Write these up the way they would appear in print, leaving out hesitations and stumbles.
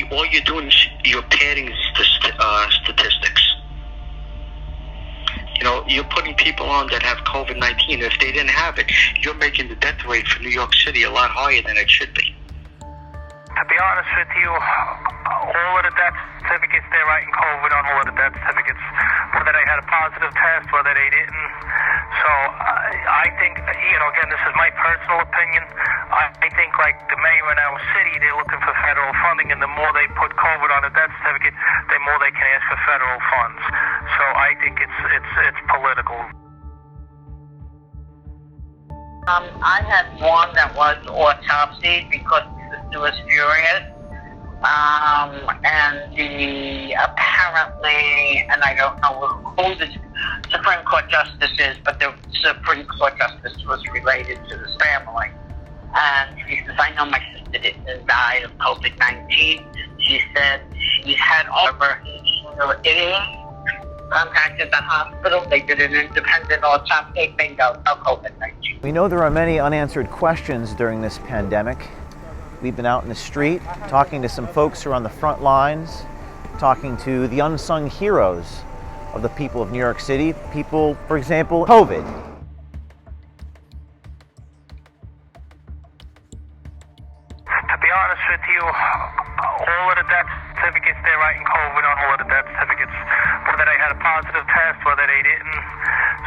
me, all you're doing is you're padding statistics. You know, you're putting people on that have COVID-19. If they didn't have it, you're making the death rate for New York City a lot higher than it should be. To be honest with you, all of the death certificates they're writing COVID on, all of the death certificates, whether they had a positive test, whether they didn't. So I think, you know, again, this is my personal opinion. I think, like the mayor in our city, they're looking for federal funding, and the more they put COVID on a death certificate, the more they can ask for federal funds. So I think it's political. I had one that was autopsied because it was furious. And apparently, and I don't know who the Supreme Court Justice is, but the Supreme Court Justice was related to this family. And she says, I know my sister didn't die of COVID-19. She said she had over contacted the hospital. They did an independent autopsy. Bingo, no COVID-19. We know there are many unanswered questions during this pandemic. We've been out in the street talking to some folks who are on the front lines, talking to the unsung heroes of the people of New York City. People, for example, COVID. To be honest with you, all of the death certificates they're writing COVID on, all of the death certificates, whether they had a positive test, whether they didn't.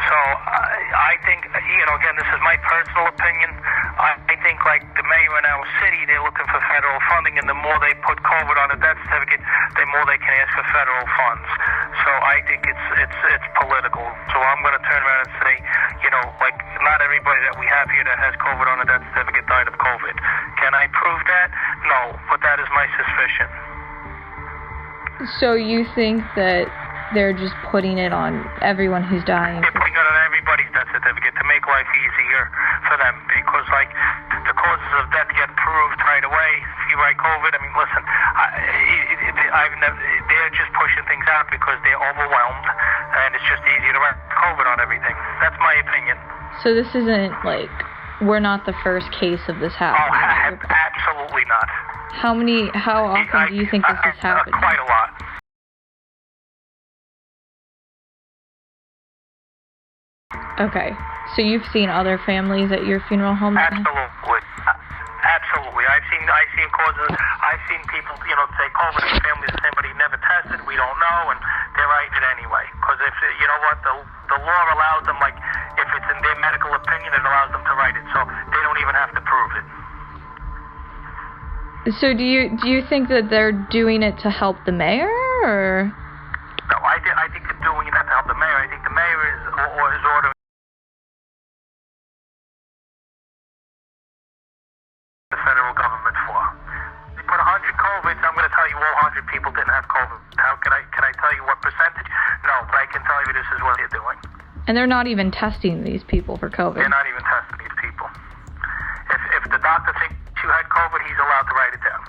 So I think, you know, again, this is my personal opinion. I think, like the mayor in our city, they're looking for federal funding, and the more they put COVID on a death certificate, the more they can ask for federal funds. So I think it's political. So I'm going to turn around and say, you know, like not everybody that we have here that has COVID on a death certificate died of COVID. Can I prove that? No, but that is my suspicion. So you think that they're just putting it on everyone who's dying? They're putting it on everybody's death certificate to make life easier for them, because like the causes of death get proved right away. If you write COVID, I mean, listen, they're just pushing things out because they're overwhelmed, and it's just easier to write COVID on everything. That's my opinion. So this isn't like, we're not the first case of this happening? Oh, absolutely not. How often do you think this is happening? Quite a lot. Okay, so you've seen other families at your funeral home? Absolutely. Absolutely. I've seen causes, I've seen people, you know, say COVID in families, somebody never tested, we don't know, and they're writing it anyway. Because if, you know what, the law allows them, like, if it's in their medical opinion, it allows them to write it, so they don't even have to prove it. So do you think that they're doing it to help the mayor, or? No, I think they're doing it to help the mayor. I think the mayor is ordering the federal government for. They put 100 COVIDs. I'm going to tell you all 100 people didn't have COVID. How can I tell you what percentage? No, but I can tell you this is what they're doing. And they're not even testing these people for COVID. They're not even testing these people. If the doctor thinks you had COVID, he's allowed to write it down.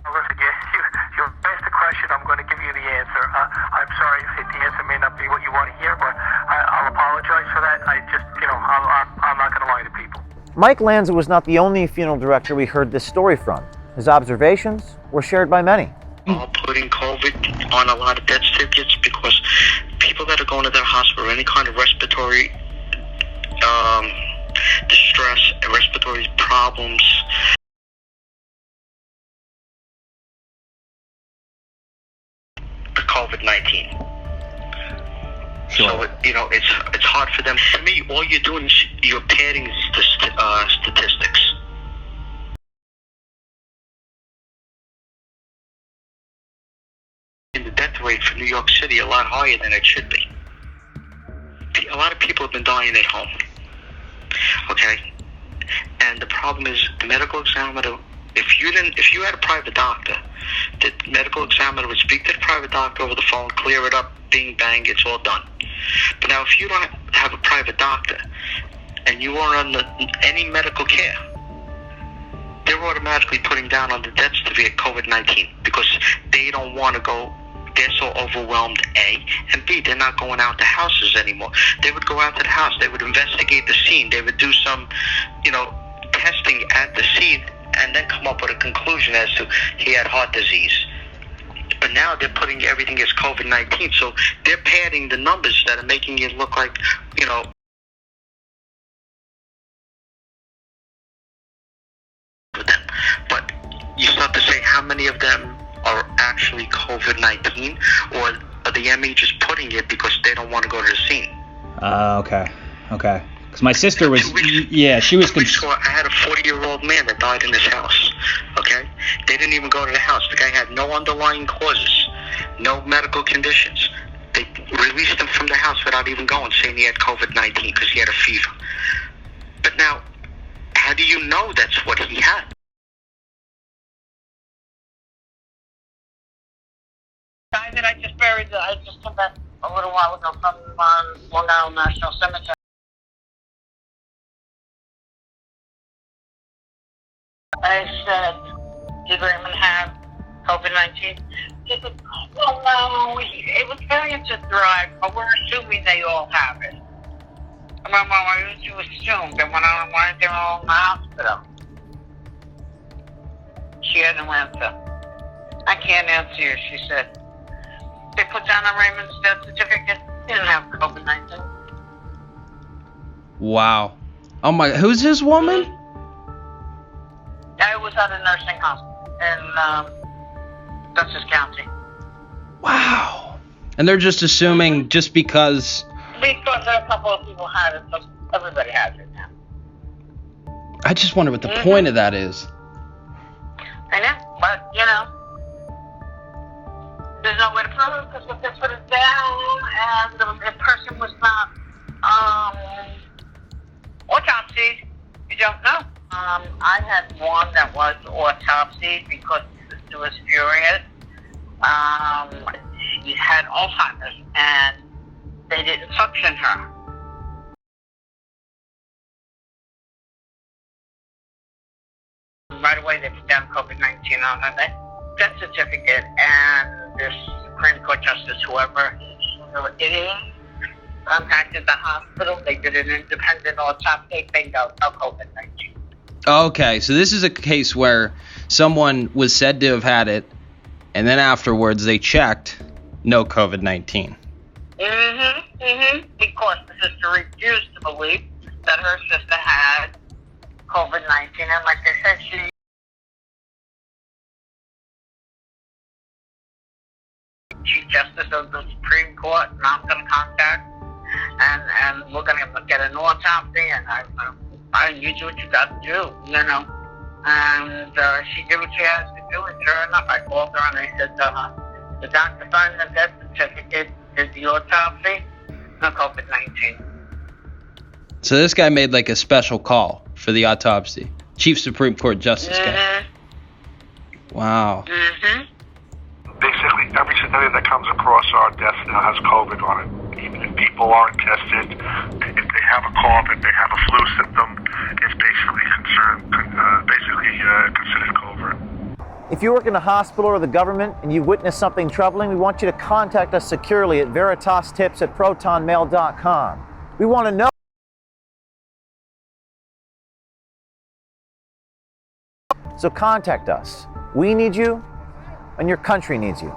Well, listen, you asked the question, I'm going to give you the answer. I'm sorry if the answer may not be what you want to hear, but I'll apologize for that. I'm not going to lie to people. Mike Lanza was not the only funeral director we heard this story from. His observations were shared by many. All putting COVID on a lot of death certificates because people that are going to the hospital, any kind of respiratory distress, respiratory problems, COVID-19. Sure. So, it's hard for them. To me, all you're doing is you're padding statistics. The death rate for New York City a lot higher than it should be. A lot of people have been dying at home. Okay? And the problem is the medical examiner, if you had a private doctor, the medical examiner would speak to the private doctor over the phone, clear it up, bing, bang, it's all done. But now if you don't have a private doctor and you are on any medical care, they're automatically putting down on the death certificate COVID-19 because they don't want to go. They're so overwhelmed, A, and B, they're not going out to houses anymore. They would go out to the house. They would investigate the scene. They would do some, testing at the scene, and then come up with a conclusion as to he had heart disease. But now they're putting everything as COVID-19, so they're padding the numbers that are making it look like, with them. But you start to say how many of them are actually COVID-19, or are the ME just putting it because they don't want to go to the scene? Okay. Because my sister was, she was. I had a 40-year-old man that died in his house. Okay, they didn't even go to the house. The guy had no underlying causes, no medical conditions. They released him from the house without even going, saying he had COVID-19 because he had a fever. But now, how do you know that's what he had? Guy that I just buried, I just came back a little while ago from Long Island National Cemetery. I said, did Raymond have COVID-19? He said, well, no, it was variants of drive, but we're assuming they all have it. Well, I used to assume that when I went there all in the hospital, she had no answer. I can't answer you, she said. They put down on Raymond's death certificate, he didn't have COVID-19. Wow. Oh my, who's this woman? I was at a nursing hospital in Dutchess County. Wow. And they're just assuming just because... Because a couple of people had it, so everybody has it now. I just wonder what the point of that is. I know, but, there's no way to prove it because if they put it down and the person was not autopsied, you don't know. I had one that was autopsied because the sister was furious. She had Alzheimer's and they didn't suction her. Right away they put down COVID-19 on her death certificate, and this Supreme Court Justice, whoever it is, contacted the hospital. They did an independent autopsy. Bingo, no COVID-19. Okay, so this is a case where someone was said to have had it, and then afterwards they checked, no COVID-19. Because the sister refused to believe that her sister had COVID-19, and like I said, Chief Justice of the Supreme Court, and I'm going to contact, and we're going to get an autopsy, and you do what you got to do, And she did what she has to do, and sure enough, I called her, and I said, the doctor signed the death certificate, did the autopsy, no COVID-19. So this guy made like a special call for the autopsy. Chief Supreme Court Justice guy. Wow. Basically, every scenario that comes across our desk now has COVID on it. Even if people aren't tested, if they have a cough, if they have a flu symptom, it's basically considered COVID. If you work in a hospital or the government and you've witnessed something troubling, we want you to contact us securely at veritastips@protonmail.com. We want to know. So contact us. We need you, and your country needs you.